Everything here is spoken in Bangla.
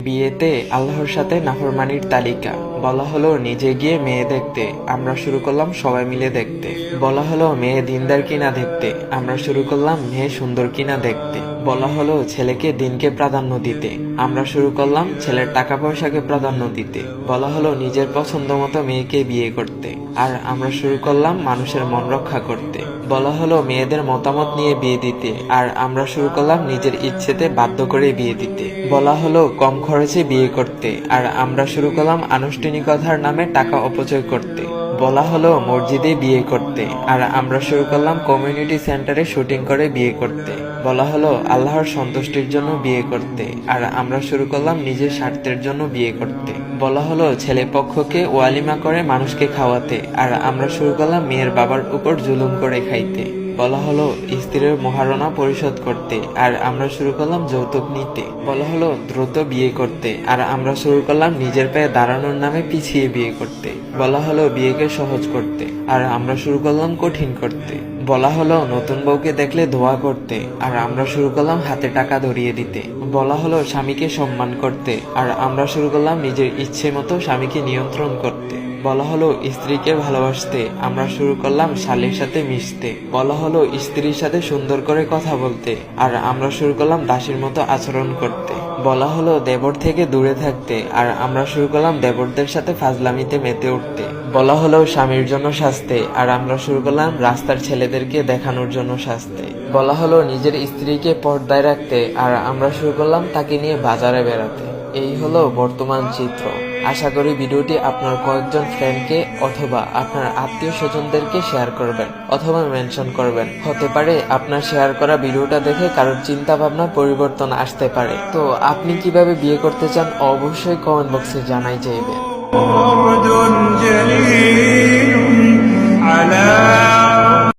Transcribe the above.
বিয়েতে আল্লাহর সাথে নাফরমানির তালিকা বলা হলো নিজে গিয়ে মেয়ে দেখতে, আমরা শুরু করলাম সবাই মিলে দেখতে। বলা হলো মেয়ে দিনদার কিনা দেখতে, আমরা শুরু করলাম মেয়ে সুন্দর কিনা দেখতে। বলা হলো ছেলেকে দিনকে প্রাধান্য দিতে, আমরা শুরু করলাম ছেলের টাকা পয়সাকে প্রাধান্য দিতে। বলা হলো নিজের পছন্দ মতো মেয়েকে বিয়ে করতে, আর আমরা শুরু করলাম মানুষের মন রক্ষা করতে। বলা হলো মেয়েদের মতামত নিয়ে বিয়ে দিতে, আর আমরা শুরু করলাম নিজের ইচ্ছেতে বাধ্য করে বিয়ে দিতে। বলা হলো কম খরচে বিয়ে করতে, আর আমরা শুরু করলাম আনুষ্ঠানিকতার নামে টাকা অপচয় করতে। বলা হলো মসজিদে বিয়ে করতে, আর আমরা শুরু করলাম কমিউনিটি সেন্টারে শুটিং করে বিয়ে করতে। বলা হলো আল্লাহর সন্তুষ্টির জন্য বিয়ে করতে, আর আমরা শুরু করলাম নিজের স্বার্থের জন্য বিয়ে করতে। বলা হলো ছেলে পক্ষকে ওয়ালিমা করে মানুষকে খাওয়াতে, আর আমরা শুরু করলাম মেয়ের বাবার উপর জুলুম করে খাইতে। বলা হলো স্ত্রীর মহারণা পরিশোধ করতে, আর আমরা শুরু করলাম যৌতুক নিতে। বলা হলো দ্রুত বিয়ে করতে, আর আমরা শুরু করলাম নিজের পায়ে দাঁড়ানোর নামে পিছিয়ে বিয়ে করতে। বলা হলো বিয়েকে সহজ করতে, আর আমরা শুরু করলাম কঠিন করতে। বলা হলো নতুন বউকে দেখলে দোয়া করতে, আর আমরা শুরু করলাম হাতে টাকা ধরিয়ে দিতে। বলা হলো স্বামীকে সম্মান করতে, আর আমরা শুরু করলাম নিজের ইচ্ছে মতো স্বামীকে নিয়ন্ত্রণ করতে। বলা হলো স্ত্রীকে ভালোবাসতে, আমরা শুরু করলাম শালীর সাথে মিশতে। বলা হলো স্ত্রীর সাথে সুন্দর করে কথা বলতে, আর আমরা শুরু করলাম দাসীর মতো আচরণ করতে। বলা হলো দেবর থেকে দূরে থাকতে, আর আমরা শুরু করলাম দেবরদের সাথে ফাজলামিতে মেতে উঠতে। বলা হলো স্বামীর জন্য সাজতে, আর আমরা শুরু করলাম রাস্তার ছেলেদেরকে দেখানোর জন্য সাজতে। বলা হলো নিজের স্ত্রীকে পর্দায় রাখতে, আর আমরা শুরু করলাম তাকে নিয়ে বাজারে বেড়াতে। এই হলো বর্তমান চিত্র। আশা করি ভিডিওটি আপনার কয়েকজন ফ্রেন্ডকে অথবা আপনার আত্মীয় স্বজনদেরকে শেয়ার করবেন অথবা মেনশন করবেন। হতে পারে আপনার শেয়ার করা ভিডিওটা দেখে কারোর চিন্তা ভাবনা পরিবর্তন আসতে পারে। তো আপনি কিভাবে বিয়ে করতে চান অবশ্যই কমেন্ট বক্সে জানাই যাইবেন।